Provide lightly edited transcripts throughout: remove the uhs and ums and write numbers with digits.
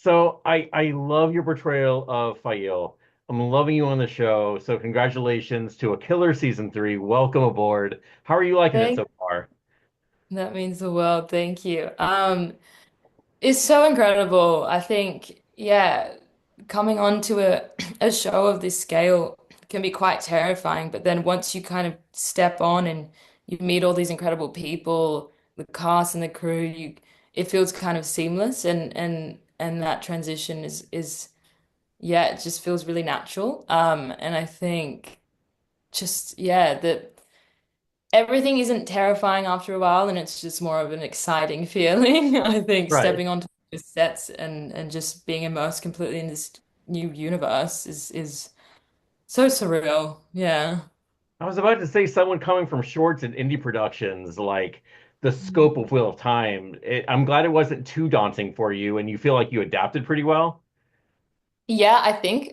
So I love your portrayal of Faile. I'm loving you on the show. So congratulations to a killer season three. Welcome aboard. How are you liking it so Thank far? That means the world. Thank you. It's so incredible. I think, yeah, coming onto a show of this scale can be quite terrifying, but then once you kind of step on and you meet all these incredible people, the cast and the crew, you it feels kind of seamless and that transition is yeah, it just feels really natural. And I think just yeah, that everything isn't terrifying after a while, and it's just more of an exciting feeling. I think Right. stepping onto the sets and just being immersed completely in this new universe is so surreal. Yeah. I was about to say someone coming from shorts and indie productions, like the scope of Wheel of Time. I'm glad it wasn't too daunting for you and you feel like you adapted pretty well. Yeah, I think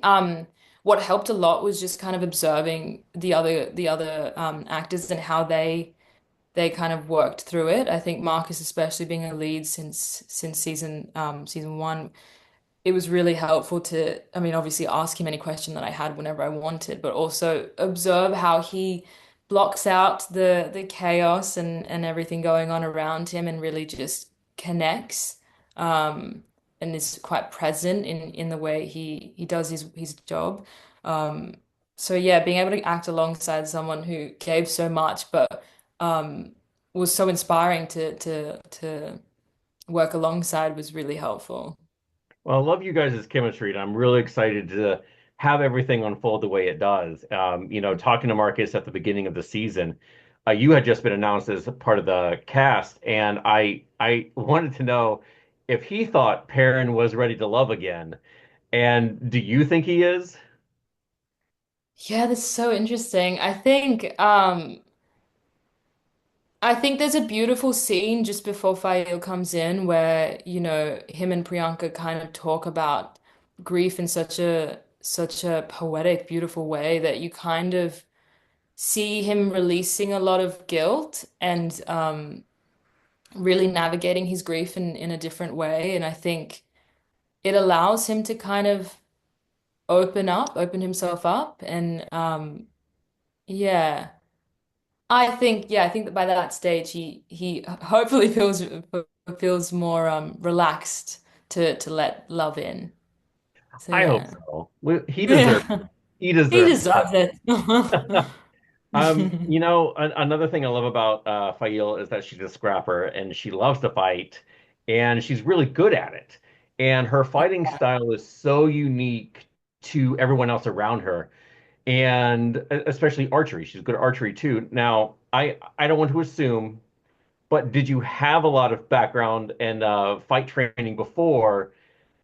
what helped a lot was just kind of observing the other actors and how they kind of worked through it. I think Marcus, especially being a lead since season one, it was really helpful to, I mean, obviously ask him any question that I had whenever I wanted, but also observe how he blocks out the chaos and everything going on around him and really just connects um and is quite present in the way he does his job. Um so yeah, being able to act alongside someone who gave so much but um was so inspiring to work alongside was really helpful. Well, I love you guys' chemistry, and I'm really excited to have everything unfold the way it does. Talking to Marcus at the beginning of the season, you had just been announced as a part of the cast, and I wanted to know if he thought Perrin was ready to love again. And do you think he is? Yeah, that's so interesting. I think there's a beautiful scene just before Fail comes in where, him and Priyanka kind of talk about grief in such a poetic, beautiful way that you kind of see him releasing a lot of guilt and really navigating his grief in a different way. And I think it allows him to kind of open himself up and yeah. I think that by that stage he hopefully feels more relaxed to let love in. So I hope yeah. so. He deserves Yeah. it. He He deserves deserves it. Another thing I love about Fail is that she's a scrapper and she loves to fight and she's really good at it. And her fighting style is so unique to everyone else around her, and especially archery. She's good at archery too. Now, I don't want to assume, but did you have a lot of background and fight training before?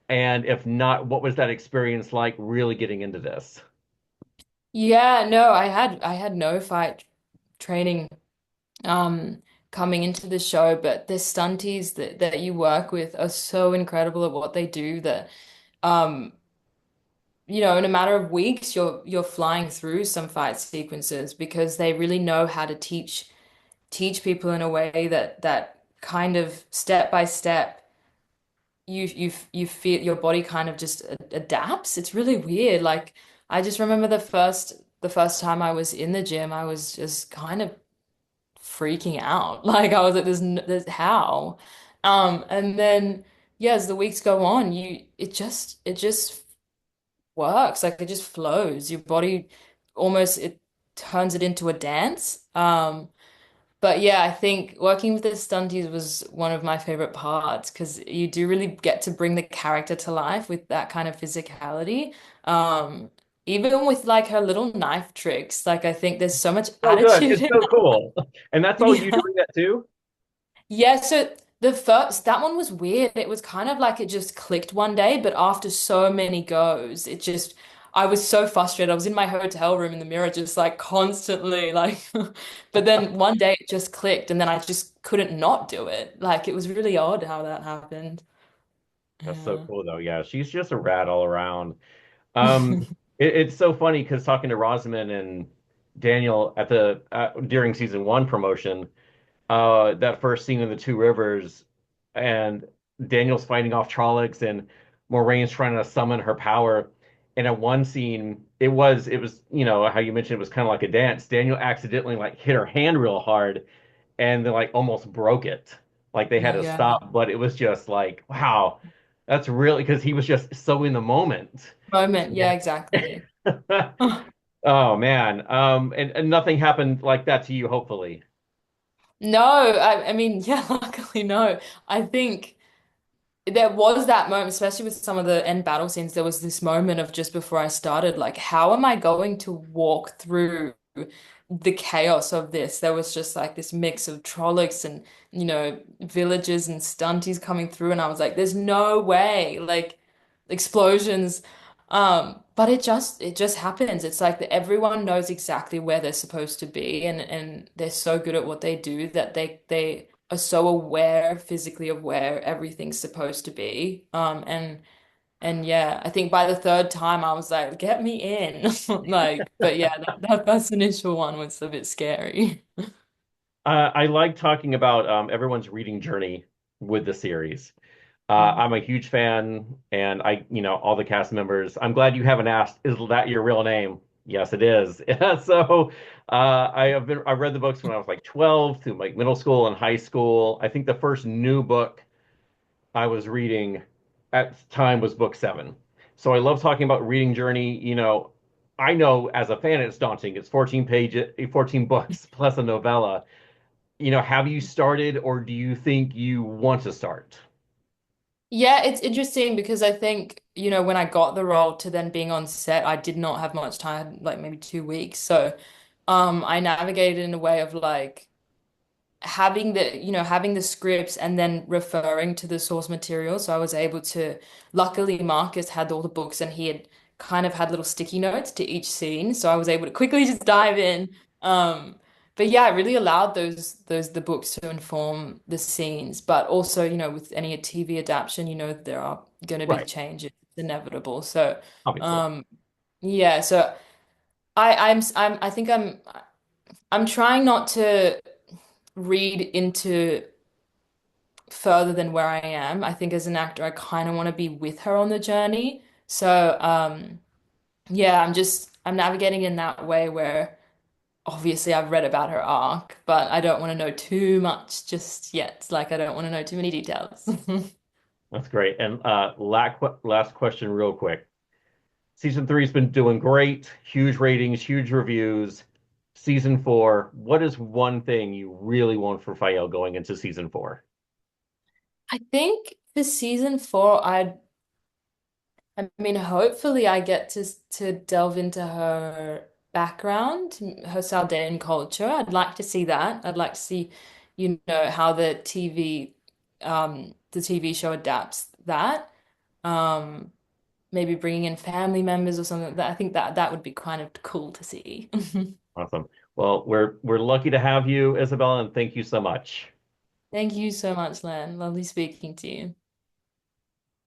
And if not, what was that experience like really getting into this? Yeah, no, I had no fight training um coming into the show, but the stunties that you work with are so incredible at what they do that um in a matter of weeks, you're flying through some fight sequences because they really know how to teach people in a way that kind of step by step you feel your body kind of just adapts. It's really weird. Like I just remember the first time I was in the gym, I was just kind of freaking out. Like I was like, there's how. And then yeah, as the weeks go on, it just works. Like it just flows. Your body almost it turns it into a dance. But yeah, I think working with the stunties was one of my favorite parts because you do really get to bring the character to life with that kind of physicality. Um, Even with like her little knife tricks, like I think there's so much So good. attitude It's in so cool. And that's all you yeah. doing that too? Yeah, so the first that one was weird. It was kind of like it just clicked one day, but after so many goes, it just I was so frustrated. I was in my hotel room in the mirror just like constantly like but then one day it just clicked and then I just couldn't not do it. Like it was really odd how that happened. That's so Yeah. cool though. Yeah, she's just a rat all around. Um, it's so funny because talking to Rosamund and Daniel at the during season one promotion, that first scene in the Two Rivers, and Daniel's fighting off Trollocs, and Moraine's trying to summon her power. And in one scene, it was, how you mentioned it was kind of like a dance. Daniel accidentally like hit her hand real hard and then like almost broke it. Like they had to Yeah. stop, but it was just like, wow, that's really because he was just so in the moment. Moment. Yeah, exactly. Oh man. And nothing happened like that to you, hopefully. No, I mean, yeah, luckily no. I think there was that moment, especially with some of the end battle scenes, there was this moment of just before I started, like, how am I going to walk through the chaos of this? There was just like this mix of Trollocs and, villagers and stunties coming through, and I was like, there's no way, like explosions. But it just happens. It's like that everyone knows exactly where they're supposed to be, and they're so good at what they do that they are so aware physically of where everything's supposed to be. And yeah, I think by the third time I was like, get me in. Like, but yeah, that first initial one was a bit scary. I like talking about everyone's reading journey with the series. I'm a huge fan, and all the cast members. I'm glad you haven't asked, is that your real name? Yes, it is. So, I read the books when I was like 12 through like middle school and high school. I think the first new book I was reading at the time was book seven. So I love talking about reading journey. I know as a fan it's daunting. It's 14 books plus a novella. Have you started or do you think you want to start? Yeah, it's interesting because I think, when I got the role to then being on set, I did not have much time, like maybe 2 weeks. So, I navigated in a way of like having the scripts and then referring to the source material. So I was able to, luckily Marcus had all the books and he had kind of had little sticky notes to each scene. So I was able to quickly just dive in. But yeah, it really allowed the books to inform the scenes. But also, with any TV adaptation, there are going to be Right, changes. It's inevitable. So obviously. um yeah, so I think I'm trying not to read into further than where I am. I think as an actor, I kind of want to be with her on the journey. So, yeah, I'm navigating in that way where obviously I've read about her arc, but I don't want to know too much just yet. Like I don't want to know too many details. That's great. And last question, real quick. Season three's been doing great, huge ratings, huge reviews. Season four, what is one thing you really want for Fael going into season four? I think for season four, I mean, hopefully I get to delve into her background, her Saldean culture. I'd like to see that. I'd like to see, how the TV show adapts that. Um, Maybe bringing in family members or something like that. I think that would be kind of cool to see. Awesome. Well, we're lucky to have you, Isabella, and thank you so much. Thank you so much, Len. Lovely speaking to you.